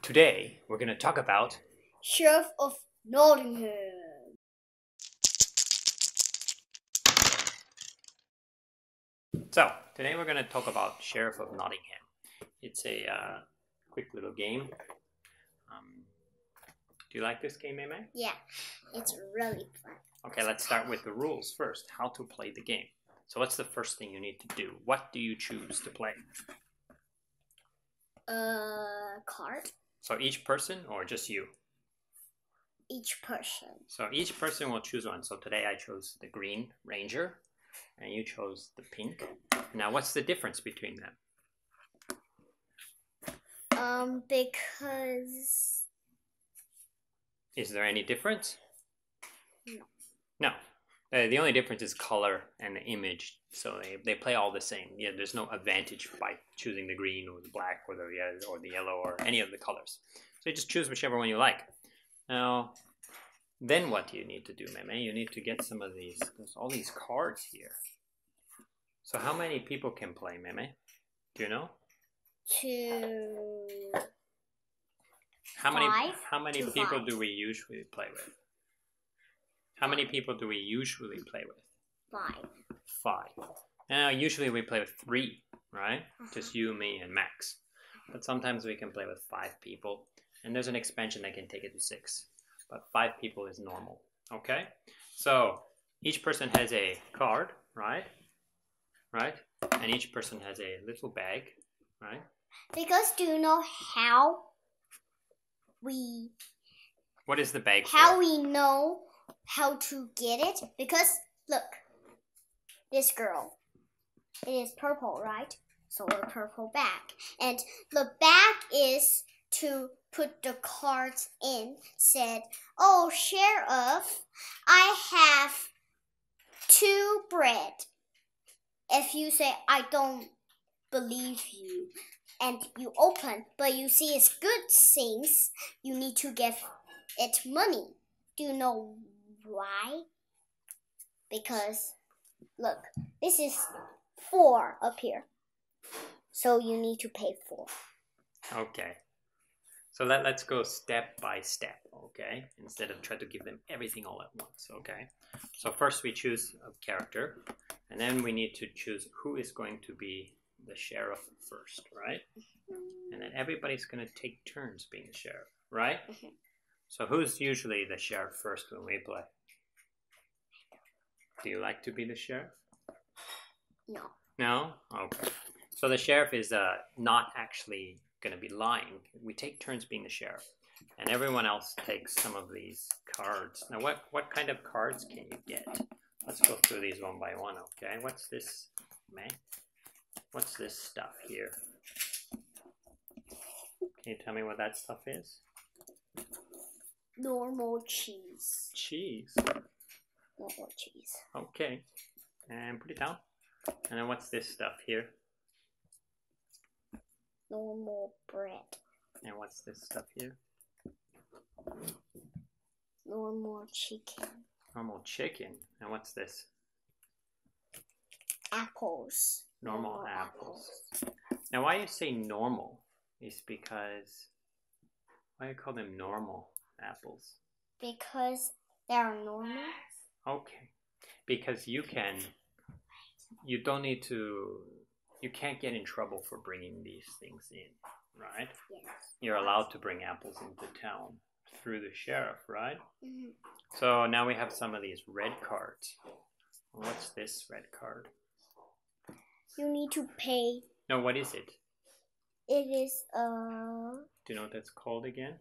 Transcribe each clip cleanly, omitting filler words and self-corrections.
Today, we're going to talk about Sheriff of Nottingham. Today we're going to talk about Sheriff of Nottingham. It's a quick little game. Do you like this game, Amy? Yeah, it's really fun. Okay, let's start with the rules first. How to play the game. So what's the first thing you need to do? What do you choose to play? Card. So each person or just you? Each person. So each person will choose one. So today I chose the green ranger and you chose the pink. Now what's the difference between them? Because... Is there any difference? No. No. The only difference is color and the image. So they play all the same. Yeah, there's no advantage by choosing the green or the black or the yellow or any of the colors. So you just choose whichever one you like. Now, then what do you need to do, Meme? You need to get some of these. There's all these cards here. So how many people can play, Meme? Do you know? How many people do we usually play with? How many people do we usually play with? Five. Now, usually we play with 3, right? Just you, me, and Max. But sometimes we can play with 5 people. And there's an expansion that can take it to 6. But 5 people is normal, okay? So, each person has a card, right? Right? And each person has a little bag, right? Because do you know how we... What is the bag How for? we know how to get it? Because, look, this girl, it is purple, right? So a purple bag. And the bag is to put the cards in. Said, oh, Sheriff, I have 2 bread. If you say, I don't believe you, and you open, but you see it's good things, you need to give it money. Do you know why? Because, look, this is 4 up here. So you need to pay 4. Okay. So let's go step by step, okay? Instead of try to give them everything all at once, okay? So first we choose a character, and then we need to choose who is going to be the sheriff first, right? And then everybody's going to take turns being the sheriff, right? So who's usually the sheriff first when we play? Do you like to be the sheriff? No. No? Okay. So the sheriff is not actually going to be lying. We take turns being the sheriff. And everyone else takes some of these cards. Now what kind of cards can you get? Let's go through these one by one, okay? What's this, man? What's this stuff here? Can you tell me what that stuff is? Normal cheese. Cheese. Normal cheese. Okay. And put it down. And then what's this stuff here? Normal bread. And what's this stuff here? Normal chicken. Normal chicken. And what's this? Apples. Normal apples. Now why you say normal is because, why do you call them normal apples? Because they are normal. Okay. Because you can't get in trouble for bringing these things in, right? Yes. You're allowed to bring apples into town through the sheriff, right? Mm-hmm. So now we have some of these red cards. What's this red card? You need to pay. No, what is it? It is Do you know what that's called again?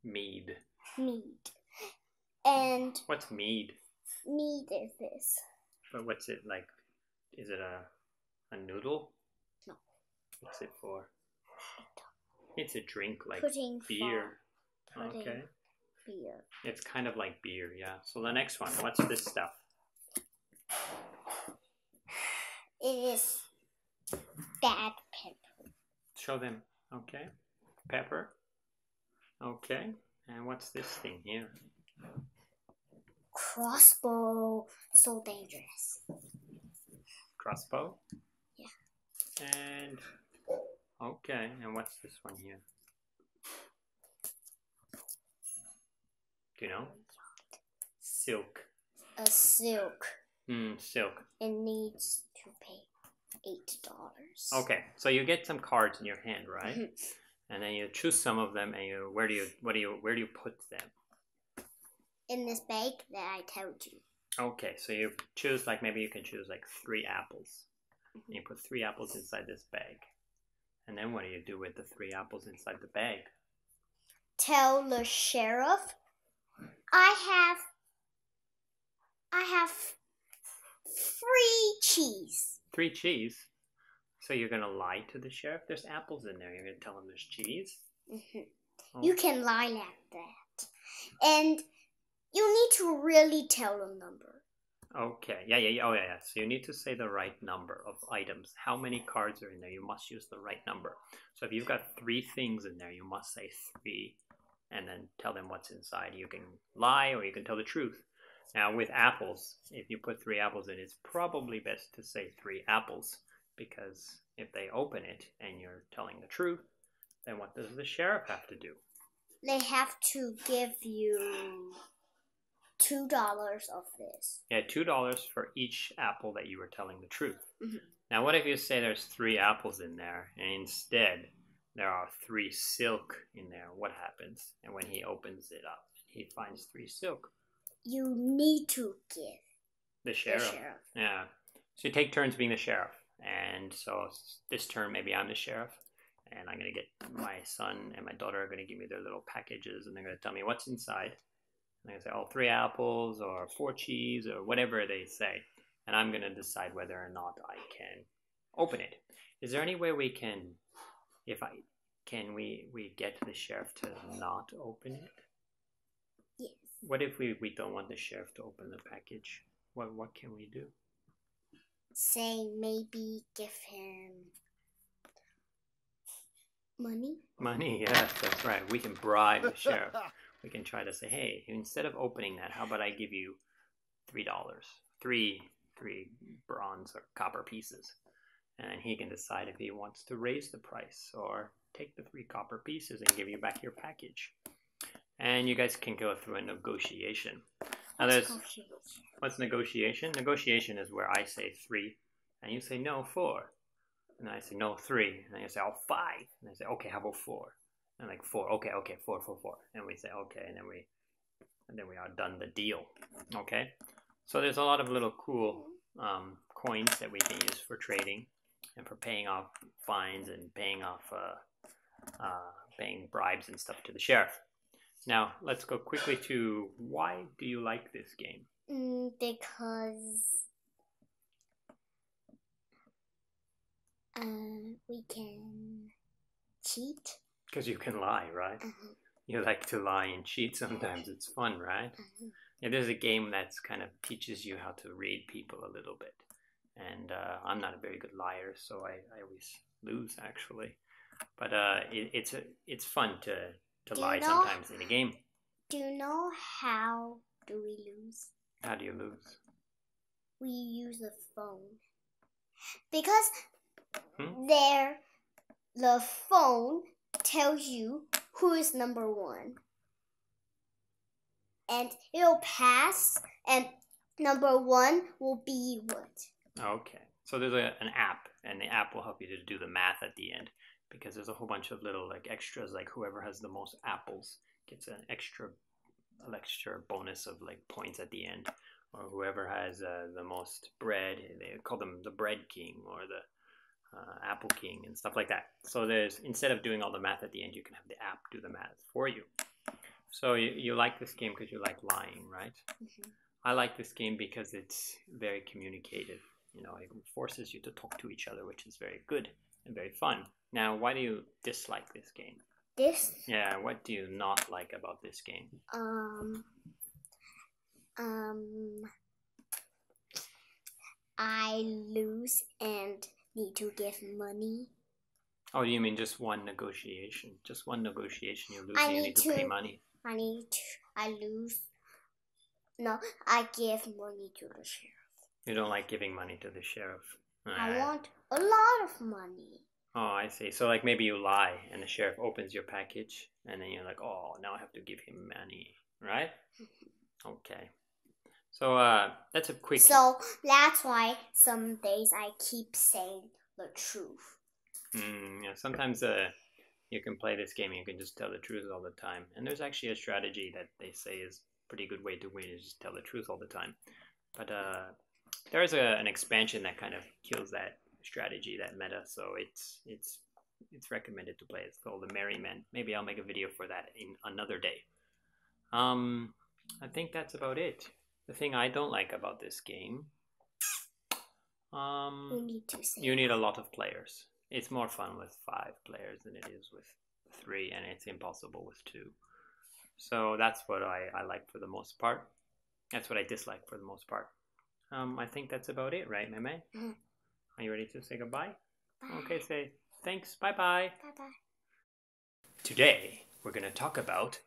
Mead. mead. And What's mead? mead is this. But what's it like? Is it a noodle? No. What's it for? It's a drink like Pudding beer. Pudding Okay. beer. It's kind of like beer, yeah. So the next one, what's this stuff? It is bad pepper. Show them. Okay. Pepper. Okay. And what's this thing here? Crossbow. So dangerous. Crossbow? Yeah. And okay. And what's this one here? Do you know? Silk. A silk. Silk. It needs to pay $8. Okay, so you get some cards in your hand, right? And then you choose some of them, and where do you put them? In this bag that I told you. Okay, so you choose maybe you can choose 3 apples. And you put 3 apples inside this bag. And then what do you do with the 3 apples inside the bag? Tell the sheriff, I have 3 cheese. 3 cheese? So you're going to lie to the sheriff? There's apples in there. You're going to tell him there's cheese? Oh. You can lie like that. And you need to really tell the number. Okay. Yeah. Oh, yeah. So you need to say the right number of items. How many cards are in there? You must use the right number. So if you've got 3 things in there, you must say 3 and then tell them what's inside. You can lie or you can tell the truth. Now with apples, if you put 3 apples in, it's probably best to say 3 apples, because if they open it and you're telling the truth, then what does the sheriff have to do? They have to give you $2 of this. Yeah, $2 for each apple that you were telling the truth. Now what if you say there's 3 apples in there and instead there are 3 silk in there? What happens? And when he opens it up, he finds 3 silk. You need to give the sheriff. Yeah. So you take turns being the sheriff. And so this turn, maybe I'm the sheriff. And I'm going to get my son and my daughter are going to give me their little packages. And they're going to tell me what's inside. And they're going to say, 3 apples or 4 cheese or whatever they say. And I'm going to decide whether or not I can open it. Is there any way we can, we get the sheriff to not open it? Yes. What if we don't want the sheriff to open the package? What can we do? Say maybe give him money. Money, yes, that's right. We can bribe the sheriff. We can try to say, hey, instead of opening that, how about I give you $3? Three bronze or copper pieces. And he can decide if he wants to raise the price or take the 3 copper pieces and give you back your package. And you guys can go through a negotiation. Now what's negotiation? Negotiation is where I say 3 and you say no, 4. And I say no, 3. And then you say 5. And I say okay, how about 4? And 4. Okay, 4. And we say okay, and then we are done the deal. Okay. So there's a lot of little cool coins that we can use for trading and for paying off fines and paying bribes and stuff to the sheriff. Now, let's go quickly to why do you like this game? Because we can cheat. Because you can lie, right? You like to lie and cheat sometimes. It's fun, right? Yeah, there's a game that's kind of teaches you how to read people a little bit. And I'm not a very good liar, so I always lose, actually. But it's fun to lie sometimes in a game. Do you know how do we lose? How do you lose? We use the phone. Because the phone tells you who is number 1. And it'll pass, and number 1 will be what? Okay. So there's an app, and the app will help you to do the math at the end. Because there's a whole bunch of little extras, whoever has the most apples gets an extra bonus of points at the end, or whoever has the most bread, they call them the bread king or the apple king and stuff like that. So instead of doing all the math at the end, you can have the app do the math for you. So you like this game because you like lying, right? I like this game because it's very communicative. It forces you to talk to each other, which is very good and very fun. Now, why do you dislike this game? Yeah, what do you not like about this game? I lose and need to give money. Oh, you mean just one negotiation? Just one negotiation, you lose and you need to pay money. I lose. No, I give money to the sheriff. You don't like giving money to the sheriff? I want a lot of money. Oh, I see. So maybe you lie and the sheriff opens your package and then you're like, oh, now I have to give him money. Right? Okay. So that's a quick. So that's why some days I keep saying the truth. Yeah, sometimes you can play this game and you can just tell the truth all the time. And there's actually a strategy that they say is a pretty good way to win is just tell the truth all the time. But there is an expansion that kind of kills that strategy, that meta. So it's recommended to play. It's called the Merry Men. Maybe I'll make a video for that in another day. I think that's about it. The thing I don't like about this game, you need a lot of players. It's more fun with 5 players than it is with 3, and it's impossible with 2. So that's what I like for the most part. That's what I dislike for the most part. I think that's about it, right, Meme? Mm-hmm. Are you ready to say goodbye? Bye. Okay, say thanks. Bye-bye. Bye-bye. Today, we're going to talk about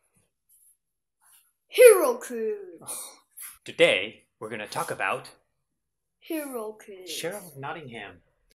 Hero Quiz. Today, we're going to talk about Hero Quiz. Sheriff of Nottingham.